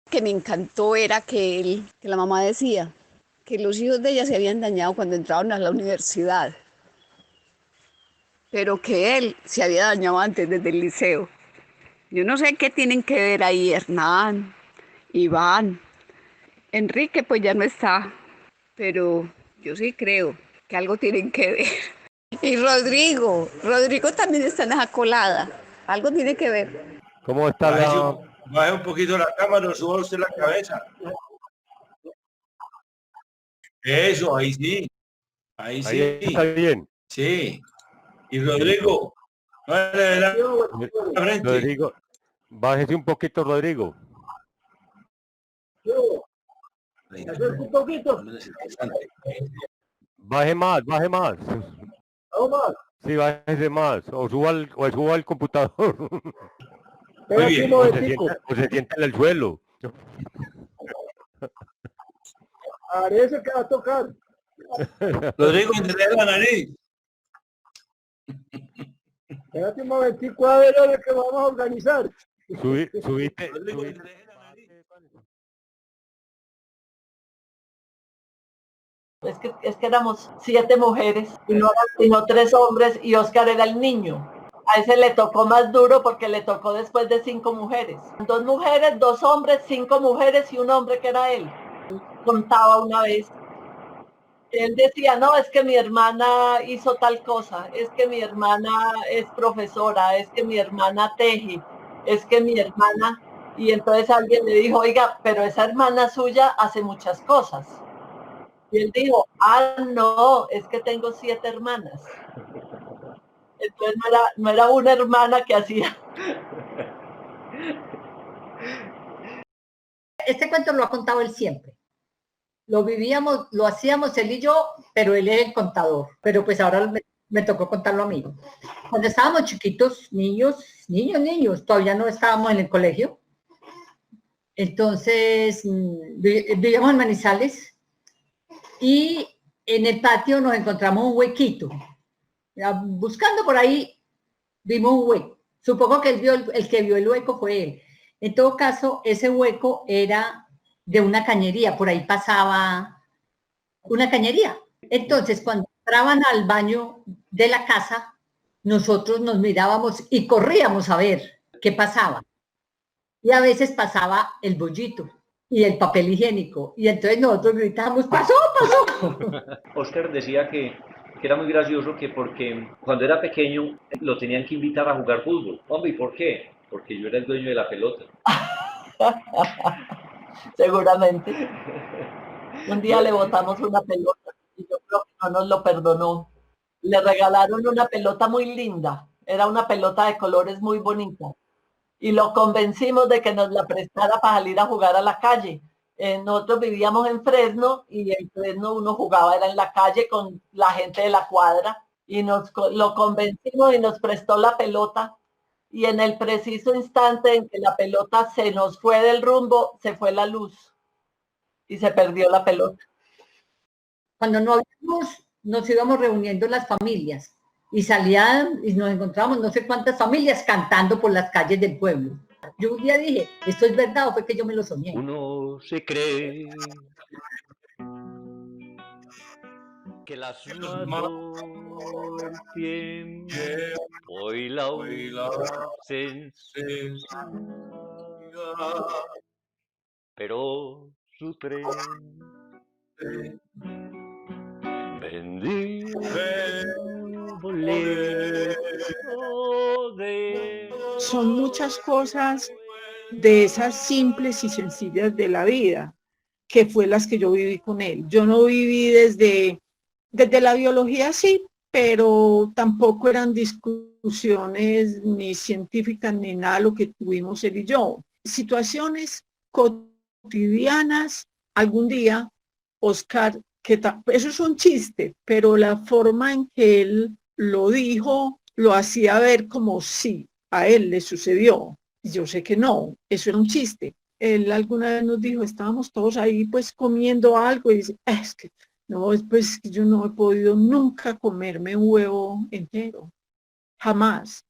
Que me encantó era que la mamá decía que los hijos de ella se habían dañado cuando entraron a la universidad, pero que él se había dañado antes desde el liceo. Yo no sé qué tienen que ver ahí Hernán, Iván, Enrique pues ya no está, pero yo sí creo que algo tienen que ver. Y Rodrigo también está en esa colada, algo tiene que ver. ¿Cómo está Baje un poquito la cámara, suba usted la cabeza. Eso, ahí sí. Ahí Ahí sí. está bien. Sí. Y Rodrigo, vale, la frente. Rodrigo, bájese un poquito, Rodrigo. Un poquito. Baje más, baje más. Sí, bájese más. O suba al computador. Muy bien. O se sienta en el suelo. Parece que va a tocar. Rodrigo, entrega la nariz. Espérate un momentico a ver lo que vamos a organizar. Subiste. Es que éramos 7 mujeres y no eran sino 3 hombres y Oscar era el niño. A ese le tocó más duro porque le tocó después de 5 mujeres. 2 mujeres, 2 hombres, 5 mujeres y un hombre que era él. Contaba una vez. Él decía, no, es que mi hermana hizo tal cosa, es que mi hermana es profesora, es que mi hermana teje, es que mi hermana... Y entonces alguien le dijo, oiga, pero esa hermana suya hace muchas cosas. Y él dijo, no, es que tengo 7 hermanas. Entonces no era una hermana que hacía. Este cuento lo ha contado él siempre. Lo vivíamos, lo hacíamos él y yo, pero él es el contador. Pero pues ahora me tocó contarlo a mí. Cuando estábamos chiquitos, niños, todavía no estábamos en el colegio. Entonces, vivíamos en Manizales y en el patio nos encontramos un huequito. Buscando por ahí, vimos un hueco. Supongo que el que vio el hueco fue él. En todo caso, ese hueco era de una cañería, por ahí pasaba una cañería. Entonces, cuando entraban al baño de la casa, nosotros nos mirábamos y corríamos a ver qué pasaba. Y a veces pasaba el bollito y el papel higiénico. Y entonces nosotros gritábamos, ¡pasó, pasó! Oscar decía que era muy gracioso que porque cuando era pequeño lo tenían que invitar a jugar fútbol. Hombre, ¿y por qué? Porque yo era el dueño de la pelota. Seguramente. Un día le botamos una pelota y yo creo que no nos lo perdonó. Le regalaron una pelota muy linda. Era una pelota de colores muy bonita. Y lo convencimos de que nos la prestara para salir a jugar a la calle. Nosotros vivíamos en Fresno y en Fresno uno jugaba, era en la calle con la gente de la cuadra y lo convencimos y nos prestó la pelota y en el preciso instante en que la pelota se nos fue del rumbo, se fue la luz y se perdió la pelota. Cuando no habíamos, nos íbamos reuniendo las familias y salían y nos encontrábamos no sé cuántas familias cantando por las calles del pueblo. Yo un día dije, ¿esto es verdad o fue que yo me lo soñé? Uno se cree que las mató el tiempo y la ausencia, pero supremo. Bendito son muchas cosas de esas simples y sencillas de la vida, que fue las que yo viví con él. Yo no viví desde la biología, sí, pero tampoco eran discusiones ni científicas ni nada lo que tuvimos él y yo. Situaciones cotidianas, algún día, Oscar, eso es un chiste, pero la forma en que él lo dijo, lo hacía ver como si a él le sucedió. Yo sé que no, eso era un chiste. Él alguna vez nos dijo, estábamos todos ahí pues comiendo algo y dice, es que no, pues yo no he podido nunca comerme un huevo entero, jamás.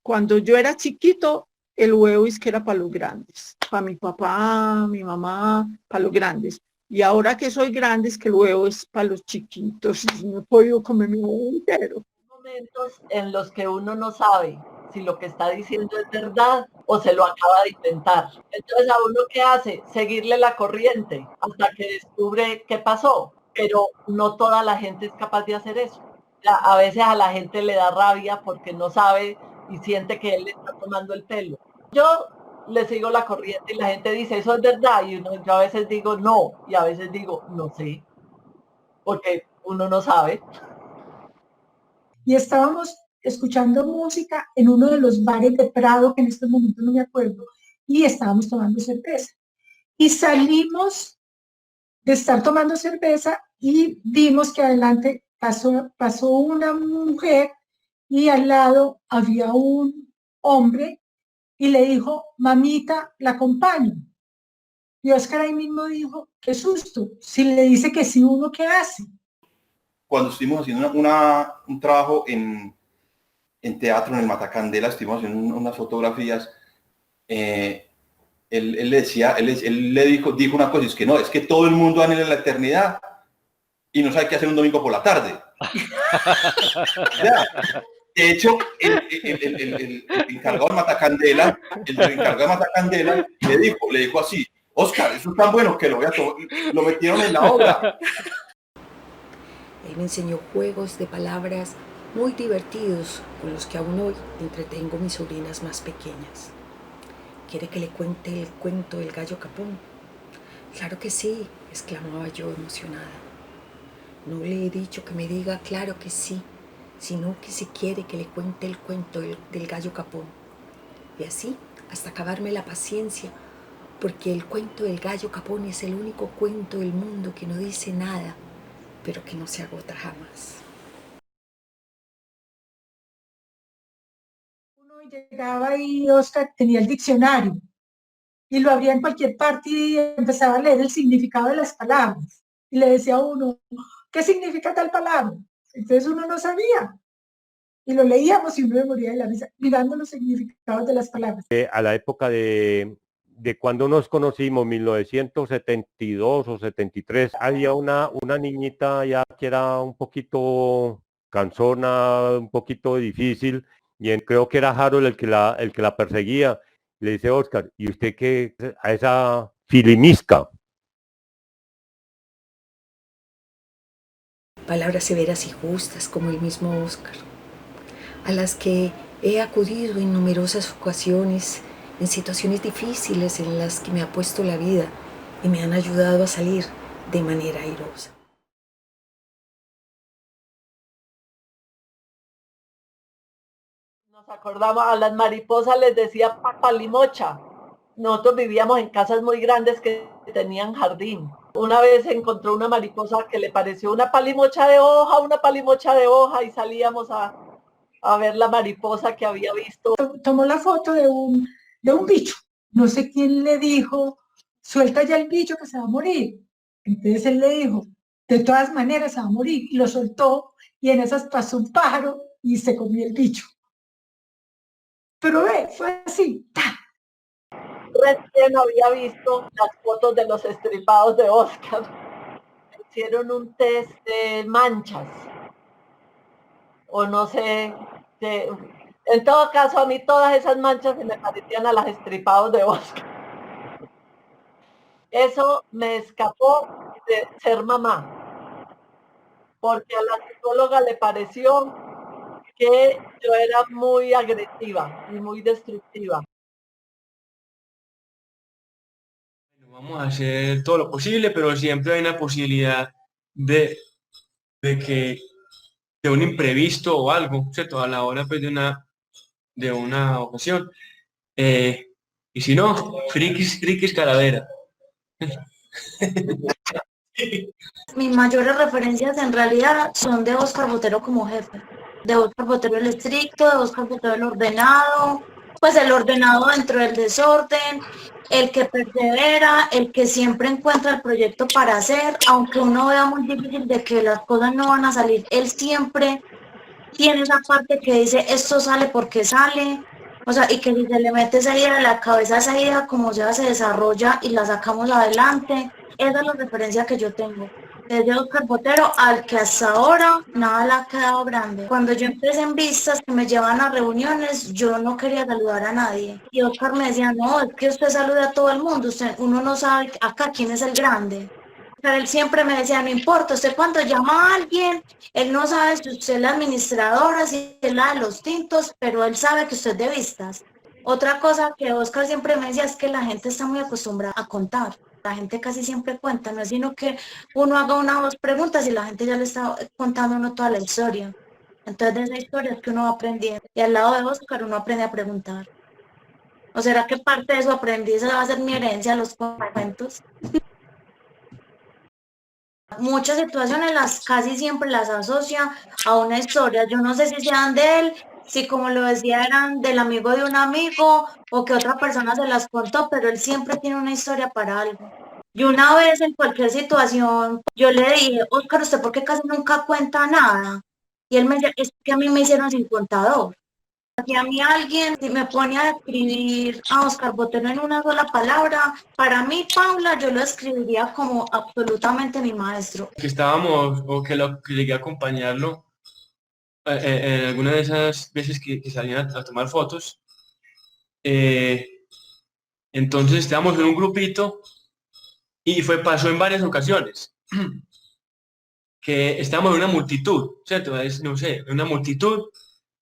Cuando yo era chiquito, el huevo es que era para los grandes. para mi papá, mi mamá, para los grandes. Y ahora que soy grande es que lo veo es para los chiquitos y no he podido comer mi huevo entero. Momentos en los que uno no sabe si lo que está diciendo es verdad o se lo acaba de inventar. Entonces, ¿a uno qué hace? Seguirle la corriente hasta que descubre qué pasó. Pero no toda la gente es capaz de hacer eso. A veces a la gente le da rabia porque no sabe y siente que él le está tomando el pelo. Yo le sigo la corriente y la gente dice, eso es verdad. Y yo a veces digo no, y a veces digo no sé, porque uno no sabe. Y estábamos escuchando música en uno de los bares de Prado, que en este momento no me acuerdo, y estábamos tomando cerveza. Y salimos de estar tomando cerveza y vimos que adelante pasó una mujer y al lado había un hombre y le dijo, mamita, la acompaño. Y Óscar ahí mismo dijo, qué susto, si le dice que sí, uno, ¿qué hace? Cuando estuvimos haciendo un trabajo en teatro, en el Matacandela, estuvimos haciendo unas fotografías, él le dijo una cosa, es que no, es que todo el mundo anhela la eternidad y no sabe qué hacer un domingo por la tarde. Ya. De hecho, el encargado de Matacandela, le dijo así, Óscar, eso es tan bueno que lo metieron en la obra. Él me enseñó juegos de palabras muy divertidos con los que aún hoy entretengo a mis sobrinas más pequeñas. ¿Quiere que le cuente el cuento del gallo capón? Claro que sí, exclamaba yo emocionada. No le he dicho que me diga claro que sí, sino que si quiere que le cuente el cuento del gallo capón. Y así, hasta acabarme la paciencia, porque el cuento del gallo capón es el único cuento del mundo que no dice nada, pero que no se agota jamás. Uno llegaba y Óscar tenía el diccionario y lo abría en cualquier parte y empezaba a leer el significado de las palabras. Y le decía a uno, ¿qué significa tal palabra? Entonces uno no sabía. Y lo leíamos y uno me moría de la risa mirando los significados de las palabras. A la época de cuando nos conocimos, 1972 o 73, había una niñita ya que era un poquito cansona, un poquito difícil, y creo que era Harold el que la perseguía. Le dice, Óscar, ¿y usted qué a esa filimisca? Palabras severas y justas como el mismo Óscar, a las que he acudido en numerosas ocasiones, en situaciones difíciles en las que me ha puesto la vida y me han ayudado a salir de manera airosa. Nos acordamos, a las mariposas les decía palimocha. Nosotros vivíamos en casas muy grandes que tenían jardín. Una vez encontró una mariposa que le pareció una palimocha de hoja y salíamos a ver la mariposa que había visto. Tomó la foto de un bicho. No sé quién le dijo, suelta ya el bicho que se va a morir. Entonces él le dijo, de todas maneras se va a morir. Y lo soltó y en esas pasó un pájaro y se comió el bicho. Pero fue así. Recién había visto las fotos de los estripados de Óscar. Hicieron un test de manchas. O no sé. En todo caso, a mí todas esas manchas se me parecían a las estripados de Óscar. Eso me escapó de ser mamá. Porque a la psicóloga le pareció que yo era muy agresiva y muy destructiva. Vamos a hacer todo lo posible, pero siempre hay una posibilidad de un imprevisto o algo, ¿cierto? A la hora pues, de una ocasión. Y si no, frikis calavera. Mis mayores referencias en realidad son de Óscar Botero como jefe, de Óscar Botero el estricto, de Óscar Botero el ordenado, pues el ordenado dentro del desorden, el que persevera, el que siempre encuentra el proyecto para hacer, aunque uno vea muy difícil de que las cosas no van a salir, él siempre tiene esa parte que dice esto sale porque sale, O sea, y que si se le mete esa idea a la cabeza, esa idea como ya se desarrolla y la sacamos adelante, esa es la referencia que yo tengo. Desde Oscar Botero al que hasta ahora nada le ha quedado grande. Cuando yo empecé en vistas que me llevan a reuniones, yo no quería saludar a nadie. Y Oscar me decía, no, es que usted saluda a todo el mundo, uno no sabe acá quién es el grande. Pero él siempre me decía, no importa, usted cuando llama a alguien, él no sabe si usted es la administradora, si es la de los tintos, pero él sabe que usted es de vistas. Otra cosa que Oscar siempre me decía es que la gente está muy acostumbrada a contar. La gente casi siempre cuenta, no es sino que uno haga una o dos preguntas y la gente ya le está contando a uno toda la historia. Entonces de esa historia es que uno va aprendiendo. Y al lado de Oscar uno aprende a preguntar. ¿O será que parte de su aprendizaje va a ser mi herencia, los cuentos? Muchas situaciones casi siempre las asocia a una historia. Yo no sé si sean de él, si como lo decía eran del amigo de un amigo o que otra persona se las contó, pero él siempre tiene una historia para algo. Y una vez en cualquier situación, yo le dije, Oscar, ¿usted por qué casi nunca cuenta nada? Y él me decía, es que a mí me hicieron sin contador. Si a mí alguien me pone a escribir a Oscar Botero en una sola palabra, para mí, Paula, yo lo escribiría como absolutamente mi maestro. Que estábamos, o que llegué a acompañarlo en alguna de esas veces que salían a tomar fotos. Entonces estábamos en un grupito y pasó en varias ocasiones que estábamos en una multitud, ¿cierto? No sé, en una multitud.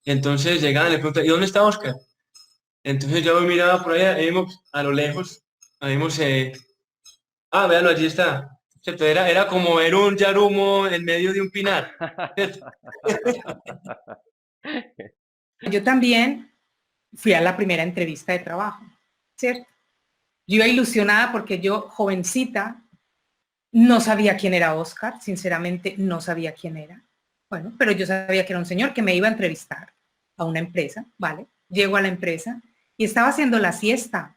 Y entonces llegaban y le preguntaban, ¿y dónde está Oscar? Entonces yo miraba por allá, vimos a lo lejos, vimos, véanlo, allí está. ¿Cierto? Era como ver un yarumo en medio de un pinar. Yo también fui a la primera entrevista de trabajo, ¿cierto? Yo iba ilusionada porque yo, jovencita, no sabía quién era Oscar, sinceramente no sabía quién era. Bueno, pero yo sabía que era un señor que me iba a entrevistar a una empresa, ¿vale? Llego a la empresa y estaba haciendo la siesta.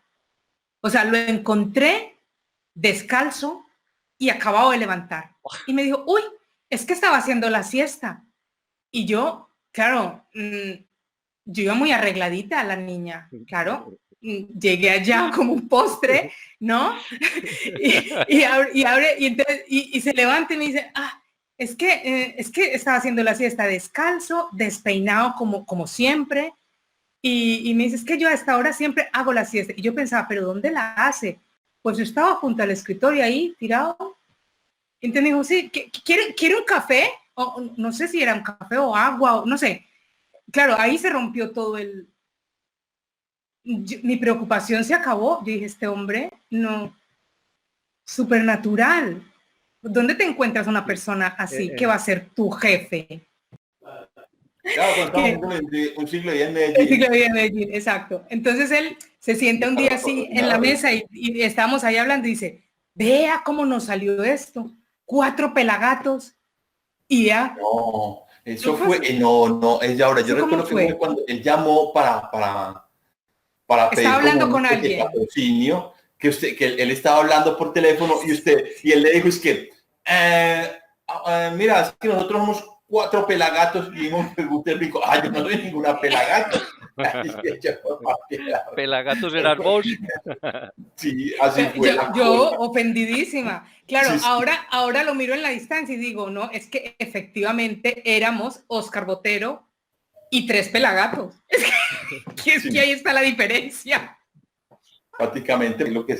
O sea, lo encontré descalzo y acabado de levantar. Y me dijo, uy, es que estaba haciendo la siesta. Y yo, claro, yo iba muy arregladita, la niña, claro. Llegué allá como un postre, ¿no? y abre, y se levanta y me dice, es que estaba haciendo la siesta descalzo, despeinado como siempre, y me dice, es que yo a esta hora siempre hago la siesta. Y yo pensaba, ¿pero dónde la hace? Pues yo estaba junto al escritorio ahí, tirado. Y entonces me dijo, sí, ¿quiere un café? O, no sé si era un café o agua, o no sé. Claro, ahí se rompió todo mi preocupación se acabó. Yo dije, este hombre, no, supernatural. ¿Dónde te encuentras una persona así que va a ser tu jefe? Claro, un siglo de Medellín. Un siglo de Medellín, exacto. Entonces él se sienta un día así en la mesa y estábamos ahí hablando y dice, vea cómo nos salió esto. 4 pelagatos y ya. No, eso fue, no, es ahora. Yo recuerdo que fue cuando él llamó para pedir estaba hablando con alguien. Patrocinio, que él estaba hablando por teléfono y él le dijo, es que, mira, es que nosotros somos 4 pelagatos y uno pregunta el rico, yo no soy ninguna pelagato. Pelagatos eras vos. Sí, así fue. Yo ofendidísima. Claro, sí. Ahora lo miro en la distancia y digo, no, es que efectivamente éramos Oscar Botero y 3 pelagatos. Es que ahí está la diferencia. Prácticamente lo que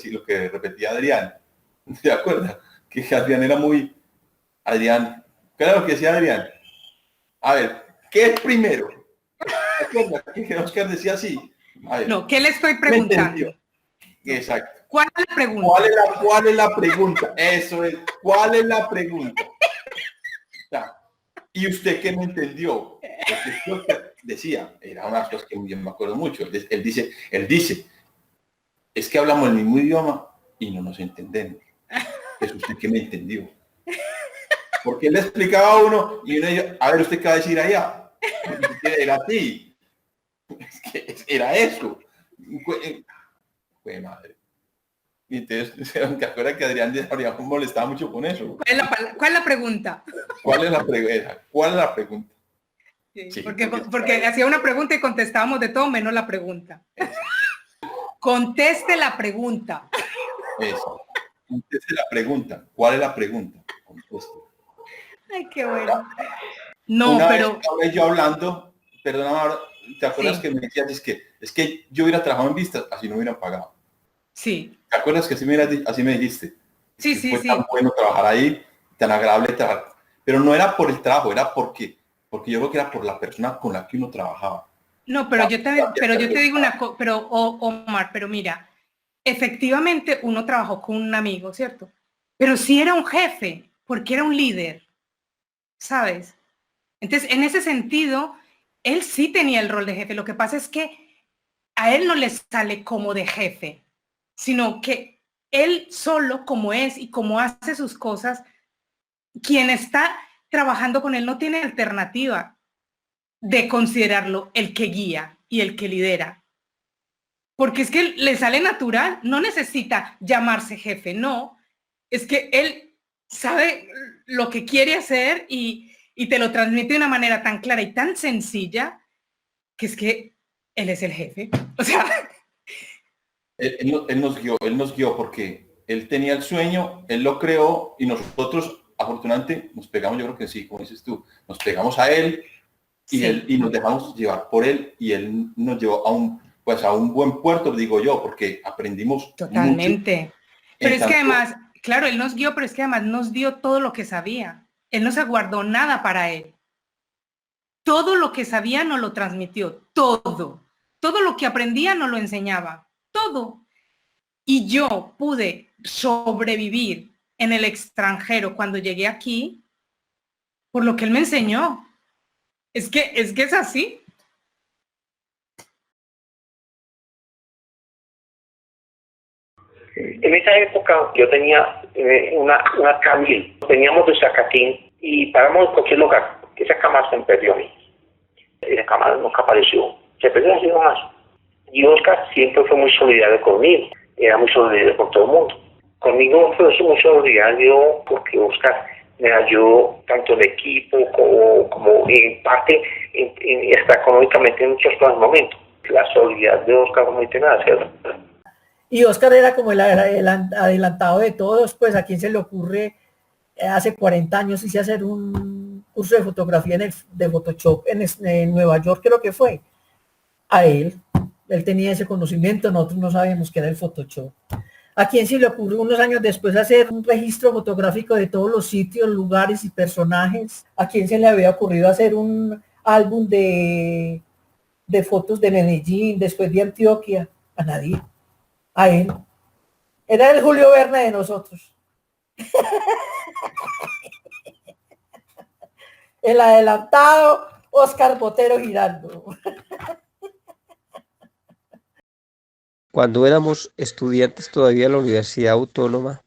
repetía Adrián. ¿Te acuerdas? Que Adrián era muy... Adrián, ¿qué era lo que decía Adrián? A ver, ¿qué es primero? ¿Te acuerdas que Oscar decía así? A ver, no, ¿qué le estoy preguntando? Exacto. ¿Cuál es la pregunta? ¿Cuál es la pregunta? Eso es. ¿Cuál es la pregunta? ¿Y usted qué no entendió? Porque Oscar decía, era unas cosas que yo me acuerdo mucho. Él dice, es que hablamos el mismo idioma y no nos entendemos. Es usted que me entendió. Porque él le explicaba a uno y uno decía, a ver, ¿usted qué va a decir allá? Era así. Es que era eso. Fue madre. Y entonces, ¿te acuerdas que Adrián molestaba mucho con eso? ¿Cuál es la pregunta? ¿Cuál es la pregunta? Sí, porque hacía una pregunta y contestábamos de todo menos la pregunta. Conteste la pregunta. Eso. Conteste la pregunta. ¿Cuál es la pregunta? Conteste. Ay, qué bueno. No, Una pero... vez estaba yo hablando, perdona, Maura, ¿te acuerdas Sí. que me decías es que yo hubiera trabajado en vistas, así no hubieran pagado? Sí. ¿Te acuerdas que así me dijiste? Sí, Que sí, fue sí. tan bueno trabajar ahí, tan agradable trabajar. Pero no era por el trabajo, era porque yo creo que era por la persona con la que uno trabajaba. No, pero yo te digo una cosa, pero Omar, pero mira, efectivamente uno trabajó con un amigo, ¿cierto? Pero sí era un jefe, porque era un líder, ¿sabes? Entonces, en ese sentido, él sí tenía el rol de jefe. Lo que pasa es que a él no le sale como de jefe, sino que él solo, como es y como hace sus cosas, quien está trabajando con él no tiene alternativa de considerarlo el que guía y el que lidera. Porque es que le sale natural, no necesita llamarse jefe, no. Es que él sabe lo que quiere hacer y te lo transmite de una manera tan clara y tan sencilla que es que él es el jefe. O sea... Él nos guió porque él tenía el sueño, él lo creó y nosotros afortunadamente nos pegamos, yo creo que sí, como dices tú, nos pegamos a él y, Sí. y nos dejamos llevar por él y él nos llevó a un buen puerto, digo yo, porque aprendimos Totalmente. mucho. Pero es que además, claro, él nos guió, pero es que además nos dio todo lo que sabía. Él no se guardó nada para él. Todo lo que sabía nos lo transmitió, todo. Todo lo que aprendía nos lo enseñaba, todo. Y yo pude sobrevivir en el extranjero cuando llegué aquí por lo que él me enseñó. Es que es así. En esa época yo tenía una Camil, teníamos de Zacatín y paramos en cualquier lugar. Esa cámara se perdió ahí. Esa cámara nunca apareció. Se perdió así nomás. Y Oscar siempre fue muy solidario conmigo. Era muy solidario con todo el mundo. Conmigo fue muy solidario porque Oscar me ayudó tanto en equipo como en parte, hasta económicamente en muchos momentos. La solidaridad de Oscar fue muy tenaz, ¿cierto? Y Oscar era como el adelantado de todos, pues a quien se le ocurre hace 40 años hice hacer un curso de fotografía de Photoshop en Nueva York, creo que fue. A él tenía ese conocimiento, nosotros no sabíamos qué era el Photoshop. A quien se le ocurrió unos años después hacer un registro fotográfico de todos los sitios, lugares y personajes. A quien se le había ocurrido hacer un álbum de fotos de Medellín, después de Antioquia. A nadie. A él. Era el Julio Verne de nosotros. El adelantado Oscar Botero Giraldo. Cuando éramos estudiantes todavía en la Universidad Autónoma,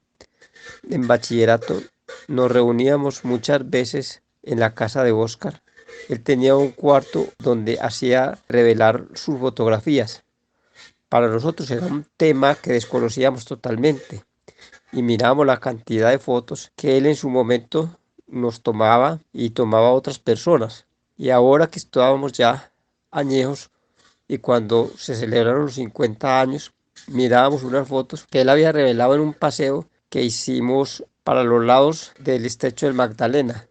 en bachillerato, nos reuníamos muchas veces en la casa de Oscar. Él tenía un cuarto donde hacía revelar sus fotografías. Para nosotros era un tema que desconocíamos totalmente y mirábamos la cantidad de fotos que él en su momento nos tomaba y tomaba a otras personas. Y ahora que estábamos ya añejos y cuando se celebraron los 50 años, mirábamos unas fotos que él había revelado en un paseo que hicimos para los lados del estrecho del Magdalena.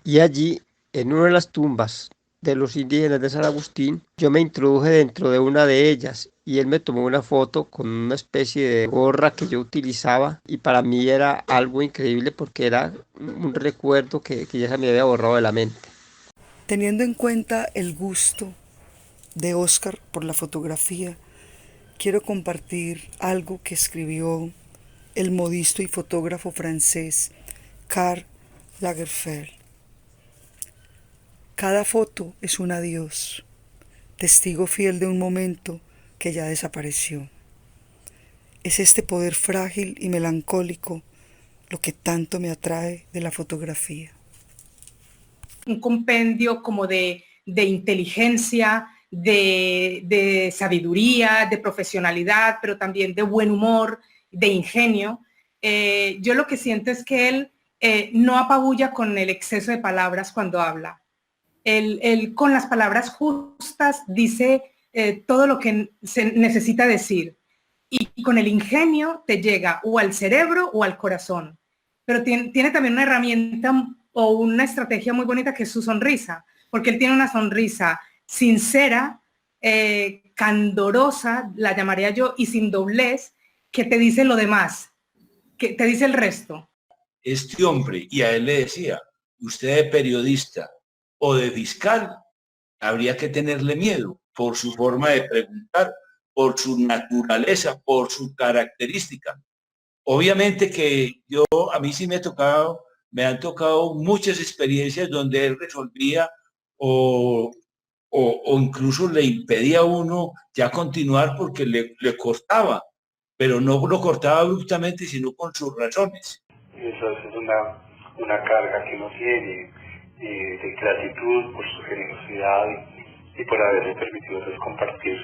Y allí, en una de las tumbas de los indígenas de San Agustín, yo me introduje dentro de una de ellas y él me tomó una foto con una especie de gorra que yo utilizaba y para mí era algo increíble porque era un recuerdo que ya se me había borrado de la mente. Teniendo en cuenta el gusto de Oscar por la fotografía, quiero compartir algo que escribió el modisto y fotógrafo francés Karl Lagerfeld. Cada foto es un adiós, testigo fiel de un momento que ya desapareció. Es este poder frágil y melancólico lo que tanto me atrae de la fotografía. Un compendio como de inteligencia, de sabiduría, de profesionalidad, pero también de buen humor, de ingenio. Yo lo que siento es que él no apabulla con el exceso de palabras cuando habla. Él con las palabras justas dice todo lo que se necesita decir. Y con el ingenio te llega o al cerebro o al corazón. Pero tiene también una herramienta o una estrategia muy bonita que es su sonrisa, porque él tiene una sonrisa sincera, candorosa, la llamaría yo, y sin doblez, que te dice lo demás, que te dice el resto. Este hombre, y a él le decía, usted de periodista o de fiscal, habría que tenerle miedo por su forma de preguntar, por su naturaleza, por su característica. Obviamente que a mí sí me han tocado muchas experiencias donde él resolvía o incluso le impedía a uno ya continuar porque le cortaba, pero no lo cortaba abruptamente, sino con sus razones. Eso es una carga que uno tiene de gratitud por su generosidad y por haberle permitido pues, compartir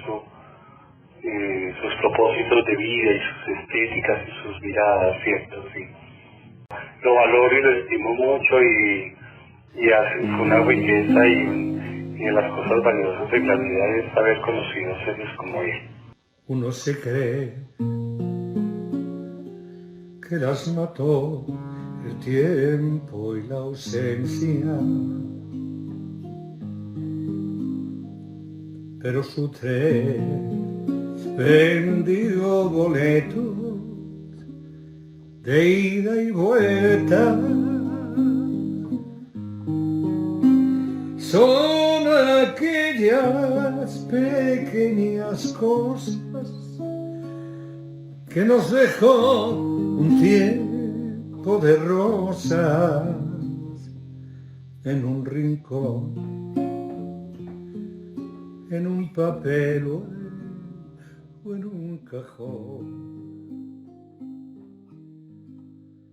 sus propósitos de vida y sus estéticas y sus miradas, ¿cierto? Sí. Lo valoro y lo estimo mucho y fue una riqueza y de las cosas valiosas de la vida es haber conocido seres como él. Uno se cree que las mató el tiempo y la ausencia, pero su tren vendió boletos de ida y vuelta. Son aquellas pequeñas cosas que nos dejó un tiempo de rosas en un rincón, en un papel o en un cajón.